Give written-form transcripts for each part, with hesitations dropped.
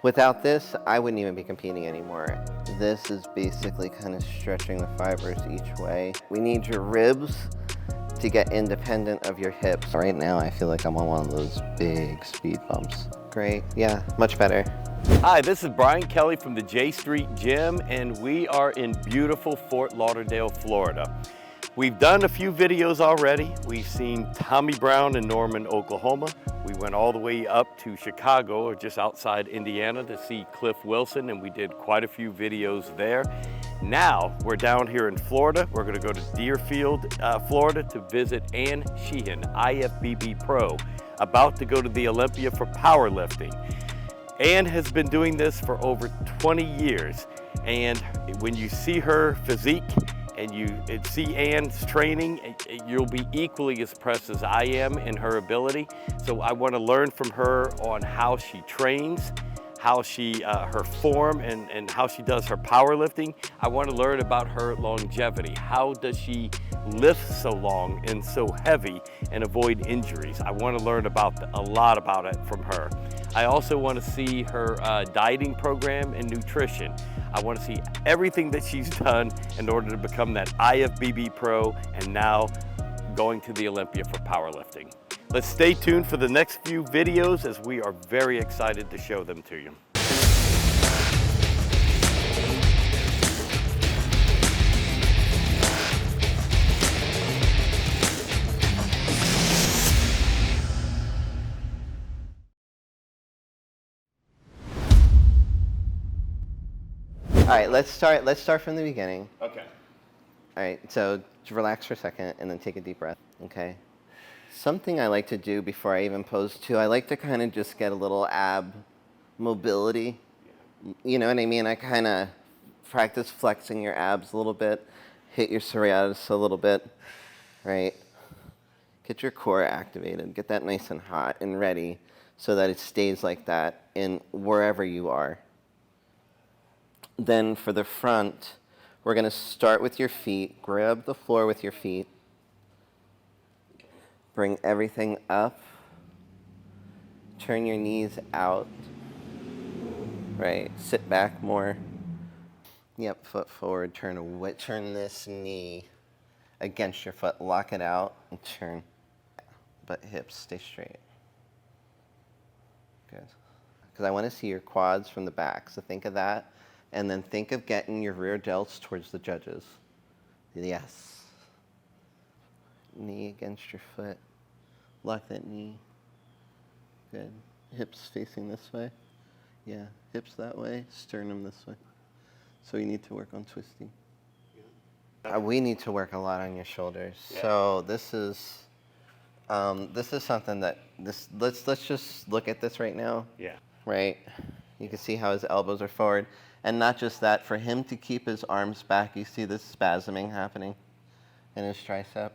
Without this, I wouldn't even be competing anymore. This is basically kind of stretching the fibers each way. We need your ribs to get independent of your hips. Right now, I feel like I'm on one of those big speed bumps. Great, yeah, much better. Hi, this is Brian Kelly from the J Street Gym, and we are in beautiful Fort Lauderdale, Florida. We've done a few videos already. We've seen Tommy Brown in Norman, Oklahoma. We went all the way up to Chicago, or just outside Indiana, to see Cliff Wilson, and we did quite a few videos there. Now we're down here in Florida. We're going to go to Deerfield, Florida, to visit Anne Sheehan, IFBB Pro, about to go to the Olympia for powerlifting. Anne has been doing this for over 20 years, and when you see her physique and you see Anne's training, you'll be equally as impressed as I am in her ability. So I want to learn from her on how she trains, how she, her form, and how she does her powerlifting. I want to learn about her longevity. How does she lift so long and so heavy and avoid injuries? I want to learn a lot about it from her. I also want to see her dieting program and nutrition. I want to see everything that she's done in order to become that IFBB Pro and now going to the Olympia for powerlifting. Let's stay tuned for the next few videos, as we are very excited to show them to you. All right, let's start from the beginning. Okay. All right, so relax for a second and then take a deep breath, okay? Something I like to do before I even pose too, I like to kind of just get a little ab mobility. You know what I mean? I kind of practice flexing your abs a little bit, hit your serratus a little bit, right? Get your core activated, get that nice and hot and ready so that it stays like that in wherever you are. Then for the front, we're going to start with your feet. Grab the floor with your feet. Bring everything up. Turn your knees out. Right. Sit back more. Yep, foot forward. Turn this knee against your foot. Lock it out and turn. But hips stay straight. Good. Because I want to see your quads from the back. So think of that. And then think of getting your rear delts towards the judges. Yes. Knee against your foot. Lock that knee. Good. Hips facing this way. Yeah. Hips that way. Sternum this way. So we need to work on twisting. Yeah. We need to work a lot on your shoulders. Yeah. So this is something that let's just look at this right now. Yeah. Right. You can see how his elbows are forward. And not just that, for him to keep his arms back, you see this spasming happening in his tricep.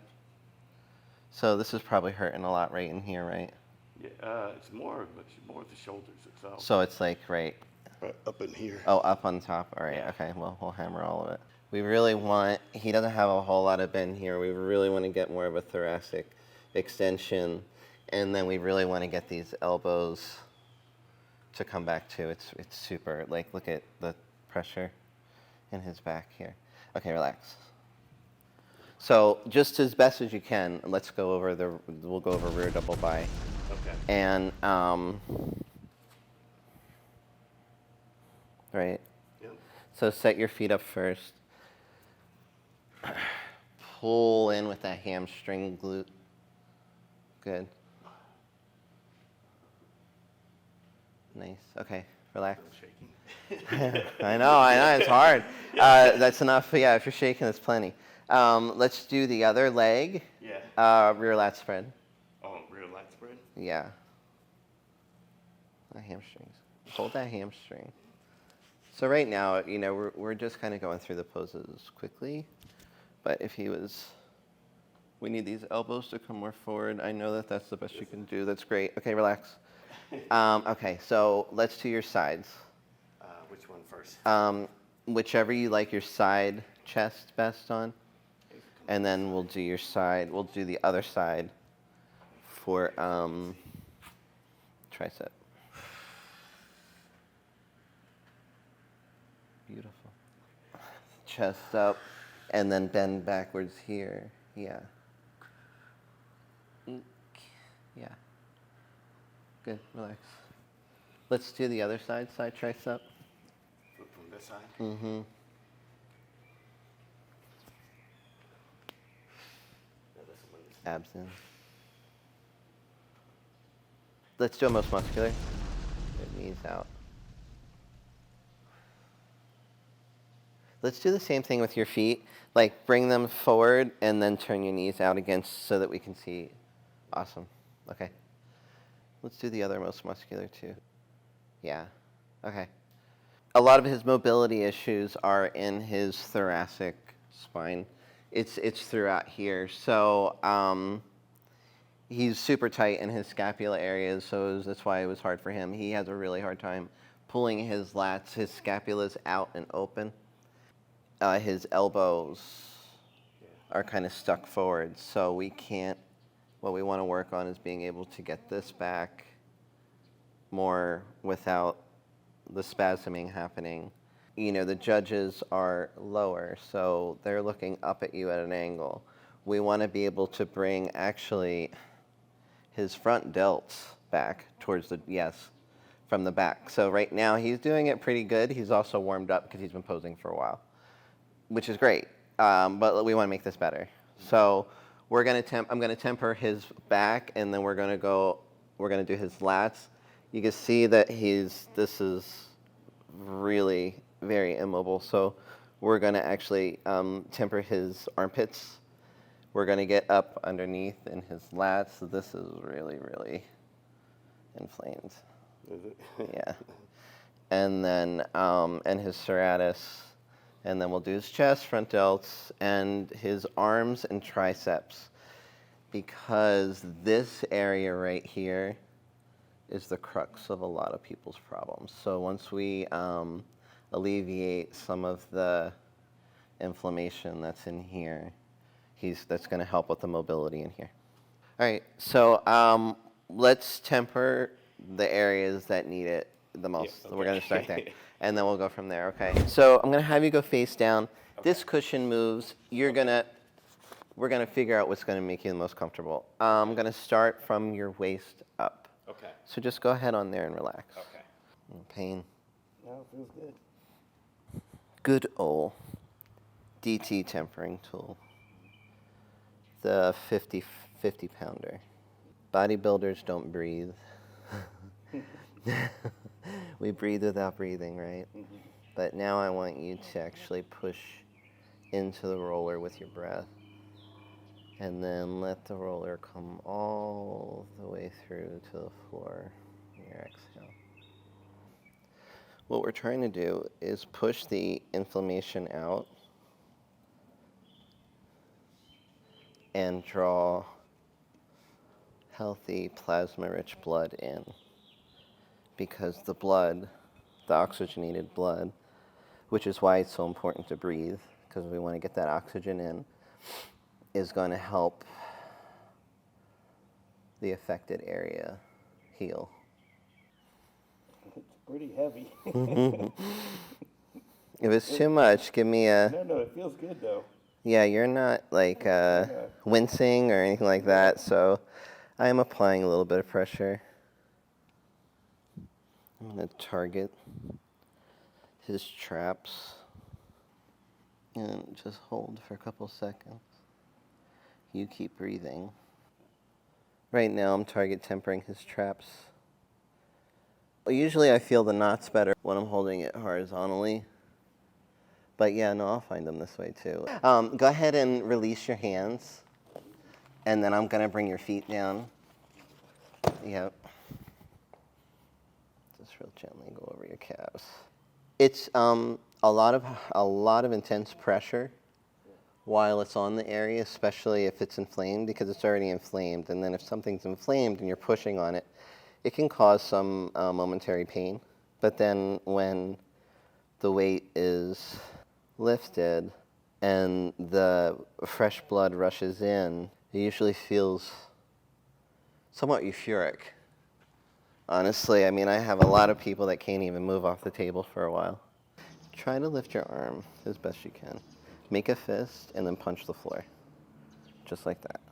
So this is probably hurting a lot right in here, right? Yeah, it's more the shoulders itself. So it's like right up in here. Oh, up on top. All right. Yeah. Okay. Well, we'll hammer all of it. We really want. He doesn't have a whole lot of bend here. We really want to get more of a thoracic extension, and then we really want to get these elbows to come back too. It's super, like, look at the pressure in his back here. Okay, relax. So just as best as you can, we'll go over rear double bi. Okay. And, right? Yep. So set your feet up first. Pull in with that hamstring glute. Good. Nice. Okay, relax. I'm shaking. I know, it's hard. That's enough. Yeah, if you're shaking, that's plenty. Let's do the other leg. Yeah. Rear lat spread. Oh, rear lat spread? Yeah. Hamstrings. Hold that hamstring. So right now, we're just kind of going through the poses quickly. But if we need these elbows to come more forward. I know that's the best you can do. That's great. Okay, relax. Okay, so let's do your sides. Which one first? Whichever you like your side chest best on. And then we'll do the other side for tricep. Beautiful. Chest up, and then bend backwards here. Yeah. Yeah. Good. Relax. Let's do the other side tricep. From this side? Mm-hmm. Abs in. Let's do a most muscular. Good, knees out. Let's do the same thing with your feet. Like bring them forward and then turn your knees out again so that we can see. Awesome. Okay. Let's do the other most muscular too. Yeah. Okay. A lot of his mobility issues are in his thoracic spine. It's throughout here. So he's super tight in his scapula areas, so that's why it was hard for him. He has a really hard time pulling his lats, his scapulas out and open. His elbows are kind of stuck forward, so we can't, what we want to work on is being able to get this back more without the spasming happening. You know, the judges are lower, so they're looking up at you at an angle. We want to be able to bring actually his front delts back towards the, yes, from the back. So right now he's doing it pretty good. He's also warmed up because he's been posing for a while, which is great, but we want to make this better. So we're gonna I'm gonna temper his back, and then we're gonna do his lats. You can see that this is really very immobile. So we're gonna actually temper his armpits. We're gonna get up underneath in his lats. So this is really, really inflamed. Is it? Yeah. And then, and his serratus. And then we'll do his chest, front delts, and his arms and triceps. Because this area right here is the crux of a lot of people's problems. So once we alleviate some of the inflammation that's in here, that's going to help with the mobility in here. All right, so let's temper the areas that need it the most. Yeah, okay. So we're going to start there, and then we'll go from there, okay? So I'm going to have you go face down. Okay. This cushion moves. We're going to figure out what's going to make you the most comfortable. I'm going to start from your waist up. Okay. So just go ahead on there and relax. Okay. Pain. No, it feels good. Good old DT tempering tool. The 50 pounder. Bodybuilders don't breathe. We breathe without breathing, right? Mm-hmm. But now I want you to actually push into the roller with your breath. And then let the roller come all the way through to the floor in your exhale. What we're trying to do is push the inflammation out and draw healthy plasma-rich blood in. Because the blood, the oxygenated blood, which is why it's so important to breathe, because we want to get that oxygen in, is going to help the affected area heal. It's pretty heavy. If it's too much, give me a... No, it feels good though. Yeah, you're not like wincing or anything like that, so I am applying a little bit of pressure. I'm going to target his traps and just hold for a couple seconds. You keep breathing. Right now I'm target tempering his traps. Well, usually I feel the knots better when I'm holding it horizontally. But yeah, no, I'll find them this way too. Go ahead and release your hands. And then I'm going to bring your feet down. Yep. Just real gently go over your calves. It's a lot of intense pressure while it's on the area, especially if it's inflamed, because it's already inflamed. And then if something's inflamed and you're pushing on it, it can cause some momentary pain. But then when the weight is lifted and the fresh blood rushes in, it usually feels somewhat euphoric. Honestly, I mean, I have a lot of people that can't even move off the table for a while. Try to lift your arm as best you can. Make a fist and then punch the floor. Just like that.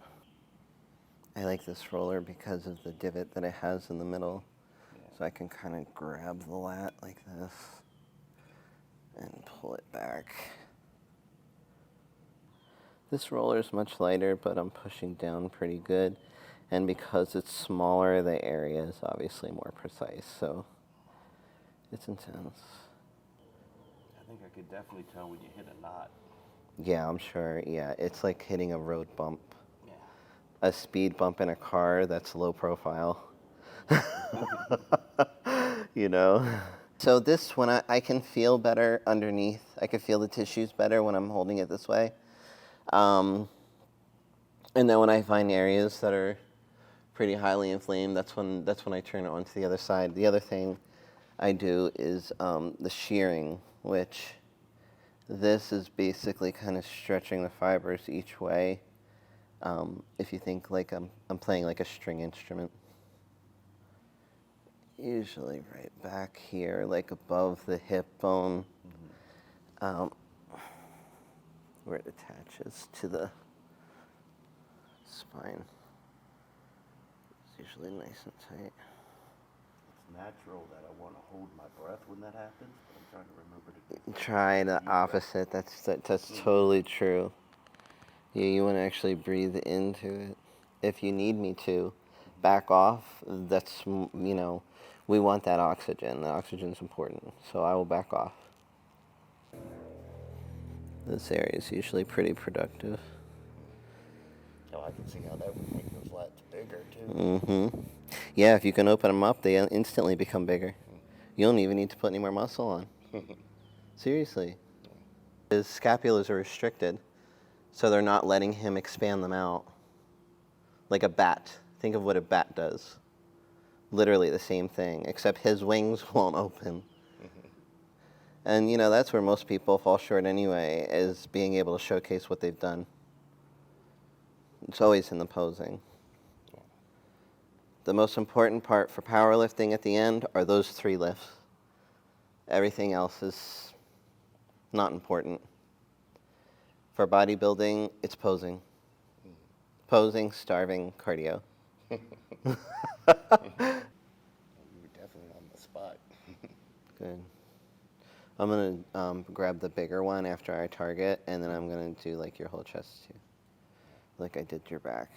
I like this roller because of the divot that it has in the middle. So I can kind of grab the lat like this and pull it back. This roller is much lighter, but I'm pushing down pretty good. And because it's smaller, the area is obviously more precise. So it's intense. I think I could definitely tell when you hit a knot. Yeah, I'm sure. Yeah, it's like hitting a road bump. Yeah. A speed bump in a car that's low profile. You know? So this one, I can feel better underneath. I can feel the tissues better when I'm holding it this way. And then when I find areas that are pretty highly inflamed, that's when I turn it onto the other side. The other thing I do is the shearing, which this is basically kind of stretching the fibers each way. If you think like I'm playing like a string instrument. Usually right back here, like above the hip bone, where it attaches to the spine. It's usually nice and tight. It's natural that I want to hold my breath when that happens, but I'm trying to remember to do Try the opposite. That's totally true. Yeah, you want to actually breathe into it. If you need me to back off, that's, you know, we want that oxygen. The oxygen's important, so I will back off. This area is usually pretty productive. Oh, I can see how that would make those lats bigger too. Mm-hmm. Yeah, if you can open them up, they instantly become bigger. You don't even need to put any more muscle on. Seriously. His scapulas are restricted, so they're not letting him expand them out. Like a bat. Think of what a bat does. Literally the same thing, except his wings won't open. And, you know, that's where most people fall short anyway, is being able to showcase what they've done. It's always in the posing. The most important part for powerlifting at the end are those 3 lifts. Everything else is not important. For bodybuilding, it's posing. Posing, starving, cardio. You were definitely on the spot. Good. I'm going to grab the bigger one after I target, and then I'm going to do like your whole chest too. Like I did your back.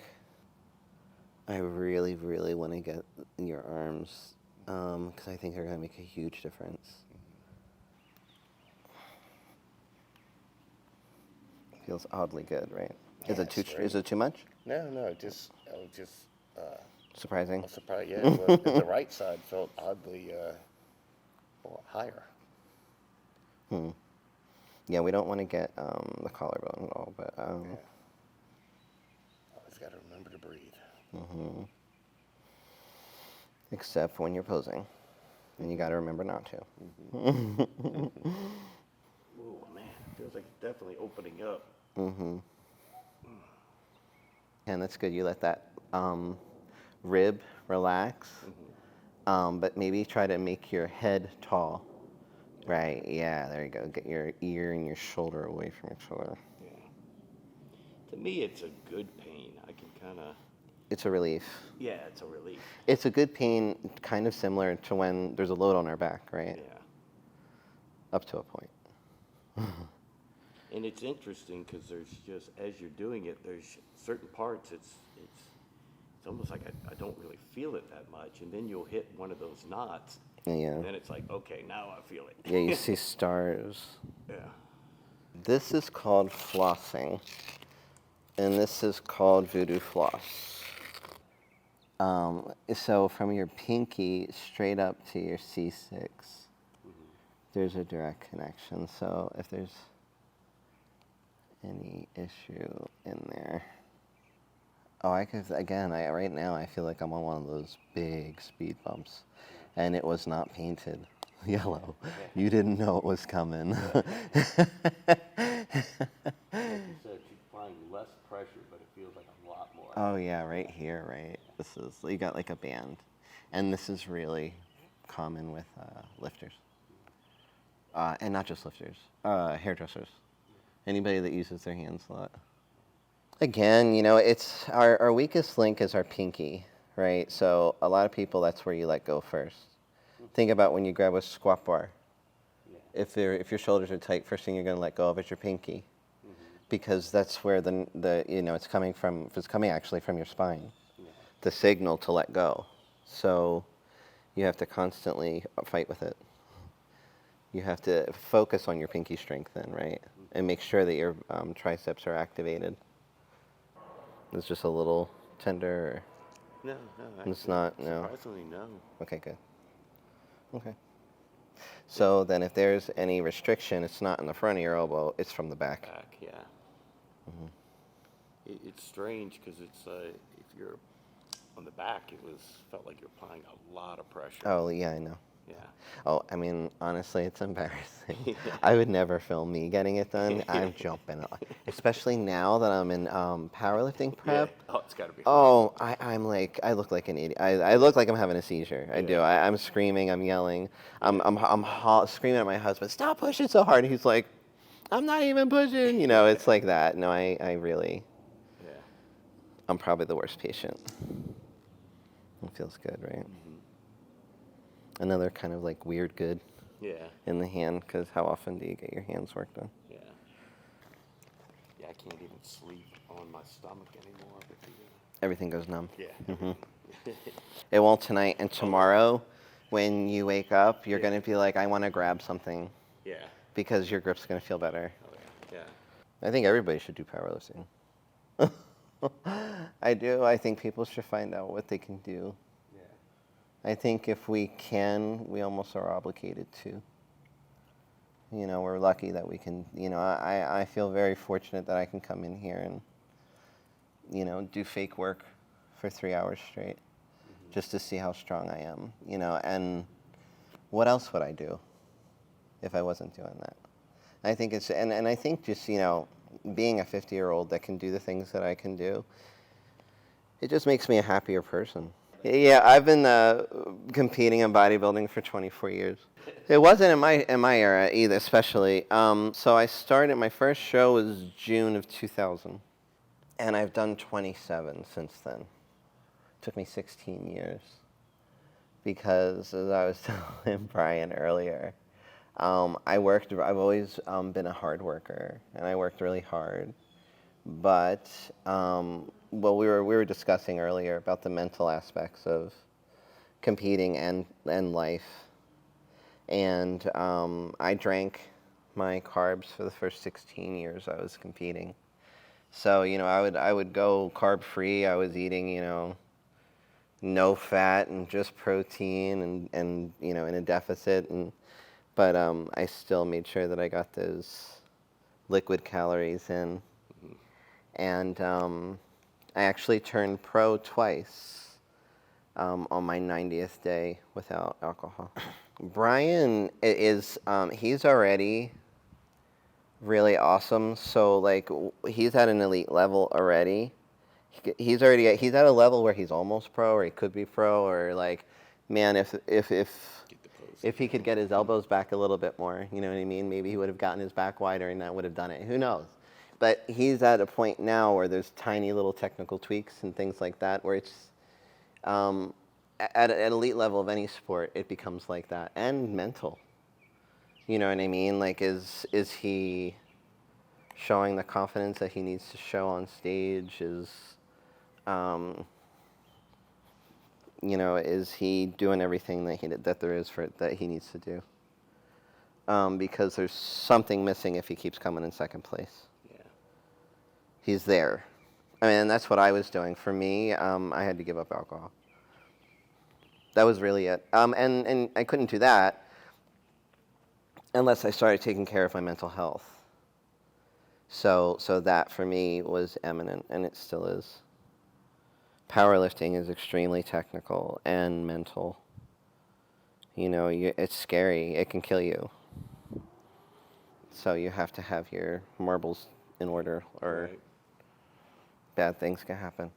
I really, really want to get your arms, because I think they're going to make a huge difference. Feels oddly good, right? Yeah, Is it too much? No, I was just Surprising. surprised. Yeah, the right side felt oddly higher. Yeah, we don't want to get the collarbone at all, but Always got to remember to breathe. except when you're posing, and you got to remember not to. Oh man, feels like it's definitely opening up. And that's good. You let that rib relax, but maybe try to make your head tall. Right, yeah, there you go. Get your ear and your shoulder away from your shoulder. Yeah. To me, it's a good pain. I can kind of. It's a relief. Yeah, it's a relief. It's a good pain, kind of similar to when there's a load on our back, right? Yeah. Up to a point. And it's interesting because there's just, as you're doing it, there's certain parts, it's almost like I don't really feel it that much. And then you'll hit one of those knots. Yeah. And then it's like, okay, now I feel it. Yeah, you see stars. Yeah. This is called flossing, and this is called voodoo floss. So from your pinky straight up to your C6, there's a direct connection. So if there's any issue in there, right now I feel like I'm on one of those big speed bumps, and it was not painted yellow. You didn't know it was coming. Like you said, you find less pressure, but it feels like a lot more. Oh yeah, right here, right? You got like a band. And this is really common with lifters. And not just lifters, hairdressers, anybody that uses their hands a lot. Again, it's our weakest link is our pinky, right? So a lot of people, that's where you let go first. Think about when you grab a squat bar. Yeah. If your shoulders are tight, first thing you're going to let go of is your pinky, because that's where the it's coming from. It's coming actually from your spine, the signal to let go. So you have to constantly fight with it. You have to focus on your pinky strength then, right? And make sure that your triceps are activated. It's just a little tender. No, It's not, no. Surprisingly, no. Okay, good. Okay. So then if there's any restriction, it's not in the front of your elbow, it's from the back. Back, yeah. It's strange because it's if you're on the back, felt like you're applying a lot of pressure. Oh, yeah, I know. Yeah. Oh, I mean, honestly, it's embarrassing. I would never film me getting it done. I'm jumping, especially now that I'm in powerlifting prep. Yeah. Oh, it's got to be. Oh, I look like an idiot. I look like I'm having a seizure. I do. I'm screaming. I'm yelling. I'm screaming at my husband. Stop pushing so hard. He's like, I'm not even pushing. It's like that. No, I really. Yeah. I'm probably the worst patient. It feels good, right? Another kind of like weird good. Yeah. In the hand, because how often do you get your hands worked on? Yeah. Yeah, I can't even sleep on my stomach anymore. Everything goes numb. Yeah. It won't tonight, and tomorrow, when you wake up, you're going to be like, I want to grab something. Yeah. Because your grip's going to feel better. Oh, yeah. I think everybody should do powerlifting. I do. I think people should find out what they can do. I think if we can, we almost are obligated to. We're lucky that we can, I feel very fortunate that I can come in here and, do fake work for 3 hours straight just to see how strong I am, and what else would I do if I wasn't doing that? I think it's, and I think just, being a 50-year-old that can do the things that I can do, it just makes me a happier person. Yeah, I've been competing in bodybuilding for 24 years. It wasn't in my era either, especially. So I started. My first show was June of 2000, and I've done 27 since then. It took me 16 years because, as I was telling Brian earlier, I've always been a hard worker, and I worked really hard. But well, we were discussing earlier about the mental aspects of competing and life, and I drank my carbs for the first 16 years I was competing. So I would go carb free. I was eating no fat and just protein and in a deficit, but I still made sure that I got those liquid calories in. And I actually turned pro twice on my 90th day without alcohol. Brian he's already really awesome. So like he's at an elite level already. He's at a level where he's almost pro, or he could be pro, or like, man, if he could get his elbows back a little bit more, you know what I mean? Maybe he would have gotten his back wider and that would have done it. Who knows? But he's at a point now where there's tiny little technical tweaks and things like that, where it's at an elite level of any sport, it becomes like that, and mental. You know what I mean? Like, is he showing the confidence that he needs to show on stage? Is he doing everything that there is that he needs to do? Because there's something missing if he keeps coming in second place. He's there. I mean, that's what I was doing. For me, I had to give up alcohol. That was really it. And I couldn't do that unless I started taking care of my mental health. So that for me was eminent, and it still is. Powerlifting is extremely technical and mental. It's scary. It can kill you. So you have to have your marbles in order, or bad things can happen.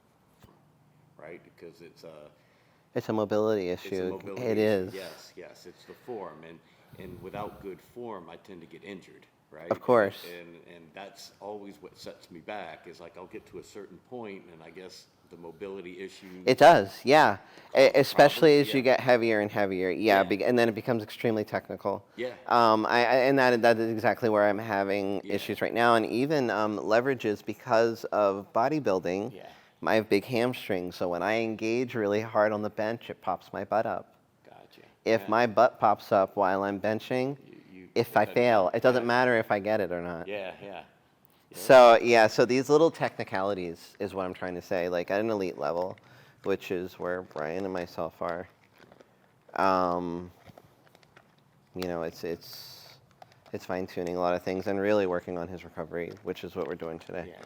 Right, because it's a mobility issue. It is. Yes, it's the form, and and without good form, I tend to get injured, right? Of course. And that's always what sets me back, is like I'll get to a certain point, and I guess the mobility issues. It does, yeah. Especially Problems, as you yeah. get heavier and heavier, yeah. Yeah. And then it becomes extremely technical. Yeah. And that is exactly where I'm having Yeah. issues right now. And even leverages because of bodybuilding. Yeah. I have big hamstrings, so when I engage really hard on the bench, it pops my butt up. Gotcha. If Yeah. my butt pops up while I'm benching, if I fail, it doesn't matter if I get it or not. Yeah, yeah. So yeah, so these little technicalities is what I'm trying to say, like at an elite level, which is where Brian and myself are. It's fine tuning a lot of things and really working on his recovery, which is what we're doing today. Yeah.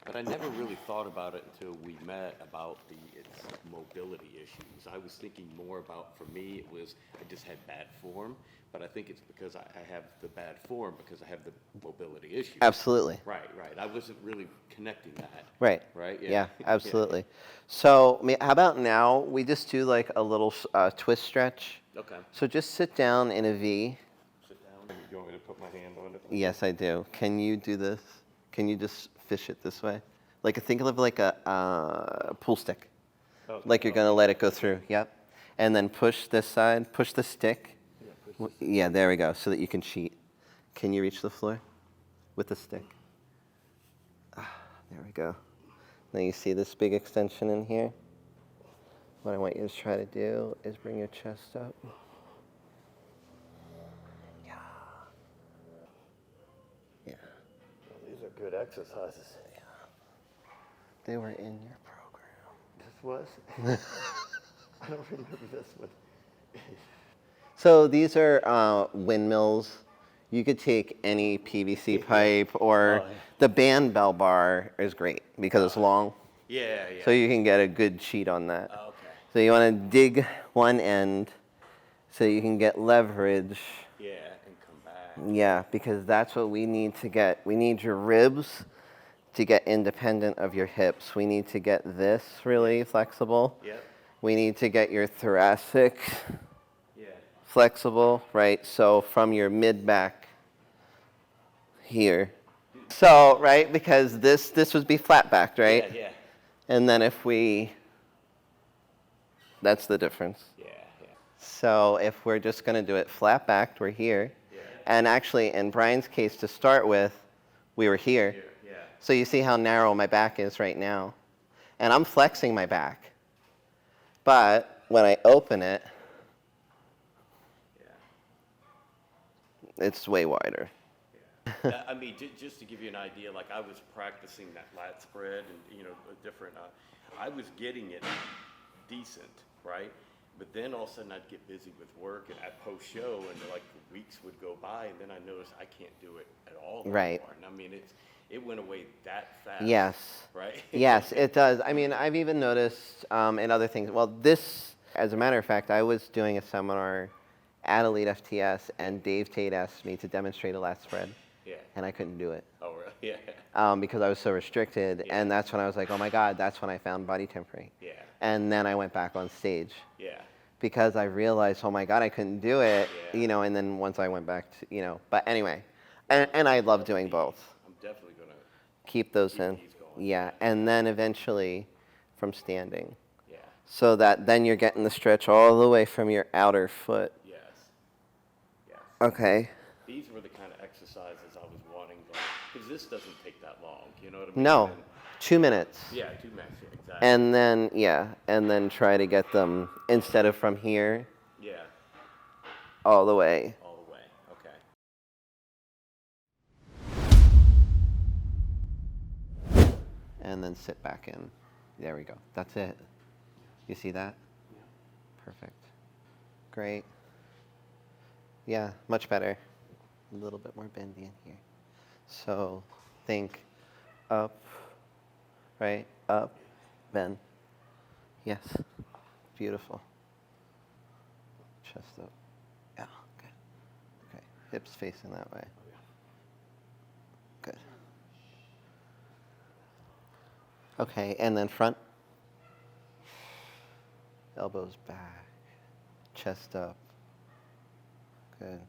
But I never really thought about it until we met, about its mobility issues. I was thinking more about, for me, it was I just had bad form, but I think it's because I have the bad form because I have the mobility issues. Absolutely. Right. I wasn't really connecting that. Right. Right? Yeah, absolutely. So how about now we just do like a little twist stretch. Okay. So just sit down in a V. Sit down. You want me to put my hand on it? Yes, I do. Can you do this? Can you just fish it this way? Like think of it like a pool stick. Okay. Like you're gonna let it go through. Yep. And then push this side. Push the stick. Yeah, there we go. So that you can cheat. Can you reach the floor with the stick? There we go. Now you see this big extension in here? What I want you to try to do is bring your chest up. Yeah. Yeah. These are good exercises. They were in your program. This was? I don't remember this one. So these are windmills. You could take any PVC pipe, or Oh, yeah. the band bell bar is great because it's long. Yeah. So you can get a good cheat on that. Okay. So you want to dig one end so you can get leverage. Yeah, and come back. Yeah, because that's what we need to get. We need your ribs to get independent of your hips. We need to get this really flexible. Yep. We need to get your thoracic Yeah. flexible, right? So from your mid-back here. So, right, because this would be flat-backed, right? Yeah. And then if that's the difference. Yeah. So if we're just going to do it flat-backed, we're here. Yeah. And actually, in Brian's case, to start with, we were here. Yeah. So you see how narrow my back is right now. And I'm flexing my back. But when I open it, it's way wider. I mean, just to give you an idea, like I was practicing that lat spread and, a different, I was getting it decent, right? But then all of a sudden I'd get busy with work and at post-show, and like weeks would go by, and then I noticed I can't do it at all anymore. Right. And I mean, it went away that fast. Yes. Right? Yes, it does. I mean, I've even noticed in other things. Well, as a matter of fact, I was doing a seminar at Elite FTS, and Dave Tate asked me to demonstrate a lat spread. Yeah. And I couldn't do it. Oh, really? Yeah. Because I was so restricted. Yeah. And that's when I was like, oh my God, that's when I found body tempering. Yeah. And then I went back on stage. Yeah. Because I realized, oh my God, I couldn't do it, Yeah. and then once I went back to, but anyway, and I love doing both. I'm definitely going to Keep those in. these going. Yeah, and then eventually from standing. Yeah. So that then you're getting the stretch all the way from your outer foot. Yes. Okay. These were the kind of exercises I was wanting, because this doesn't take that long, you know what I mean? No, And 2 minutes. yeah, 2 minutes, yeah, exactly. And then try to get them, instead of from here, Yeah, all the way. all the way, okay. And then sit back in. There we go. That's it. You see that? Yeah. Perfect. Great. Yeah, much better. A little bit more bendy in here. So think up, right? Up, bend. Yes. Beautiful. Chest up. Yeah, good. Okay. Hips facing that way. Good. Okay, and then front. Elbows back. Chest up. Good.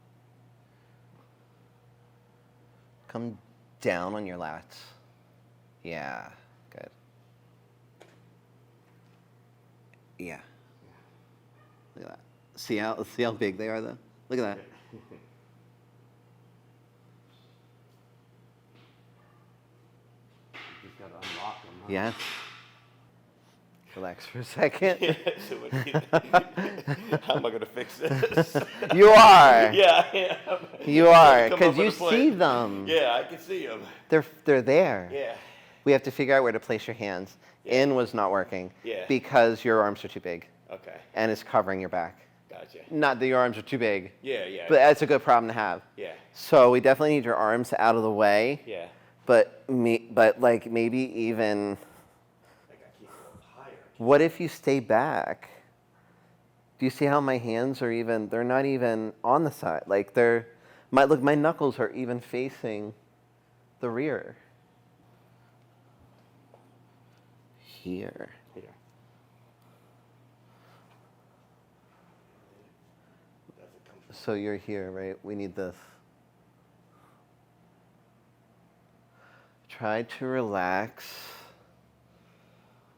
Come down on your lats. Yeah, good. Yeah. Look at that. See how big they are though? Look at that. Just gotta unlock them. Huh? Yes. Relax for a second. Yeah, so how am I gonna fix this? You are. Yeah, I am. You are, Come because up with you a plan. see them. Yeah, I can see them. They're there. Yeah. We have to figure out where to place your hands. Yeah. In was not working. Yeah. Because your arms are too big. Okay. And it's covering your back. Gotcha. Not that your arms are too big. Yeah, yeah. But that's a good problem to have. Yeah. So we definitely need your arms out of the way. Yeah. But like maybe even. Like I can't go higher. What if you stay back? Do you see how my hands are even? They're not even on the side. Like my knuckles are even facing the rear. Here. Here. So you're here, right? We need this. Try to relax.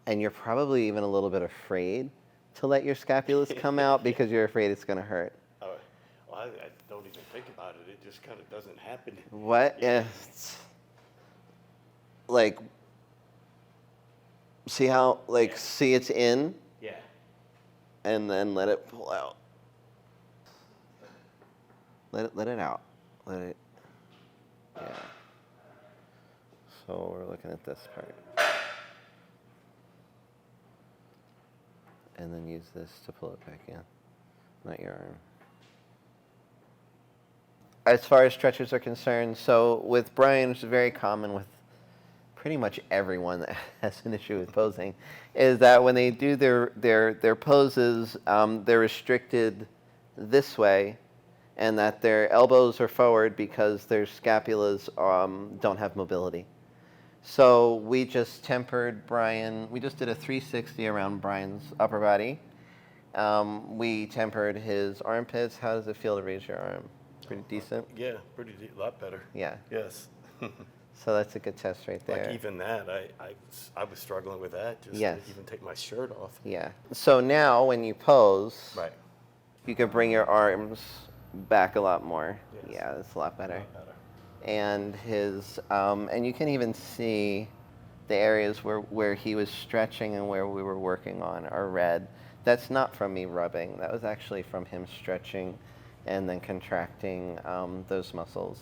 And you're probably even a little bit afraid to let your scapulus come out because you're afraid it's going to hurt. Oh, well, I don't even think about it. It just kind of doesn't happen. What if, like, see how, like, see it's in? Yeah. And then let it pull out. Let it out. Let it, yeah. So we're looking at this part. And then use this to pull it back in, not your arm. As far as stretches are concerned, so with Brian, which is very common with pretty much everyone that has an issue with posing, is that when they do their poses, they're restricted this way, and that their elbows are forward because their scapulas don't have mobility. So we just tempered Brian. We just did a 360 around Brian's upper body. We tempered his armpits. How does it feel to raise your arm? Pretty decent? Yeah, a lot better. Yeah. Yes. So that's a good test right there. Like even that, I was struggling with that, just Yes. to even take my shirt off. Yeah. So now when you pose, Right. you can bring your arms back a lot more. Yes. Yeah, that's a lot better. A lot better. And his, and you can even see the areas where he was stretching and where we were working on are red. That's not from me rubbing. That was actually from him stretching and then contracting those muscles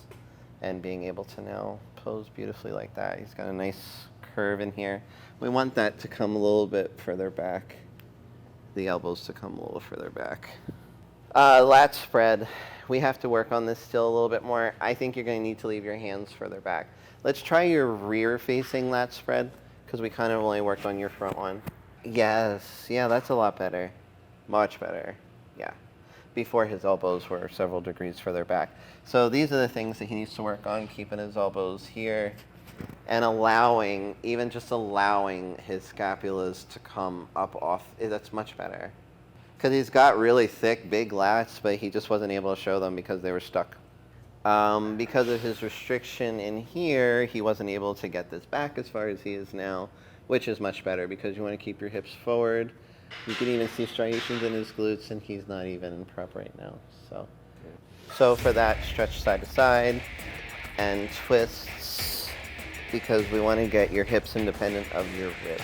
and being able to now pose beautifully like that. He's got a nice curve in here. We want that to come a little bit further back. The elbows to come a little further back. Lat spread. We have to work on this still a little bit more. I think you're going to need to leave your hands further back. Let's try your rear-facing lat spread, because we kind of only worked on your front one. Yes, yeah, that's a lot better. Much better, yeah. Before his elbows were several degrees further back. So these are the things that he needs to work on, keeping his elbows here, and allowing, even just allowing his scapulas to come up off. That's much better. Because he's got really thick, big lats, but he just wasn't able to show them because they were stuck. Because of his restriction in here, he wasn't able to get this back as far as he is now, which is much better because you want to keep your hips forward. You can even see striations in his glutes, and he's not even in prep right now. So for that, stretch side to side and twists, because we want to get your hips independent of your ribs.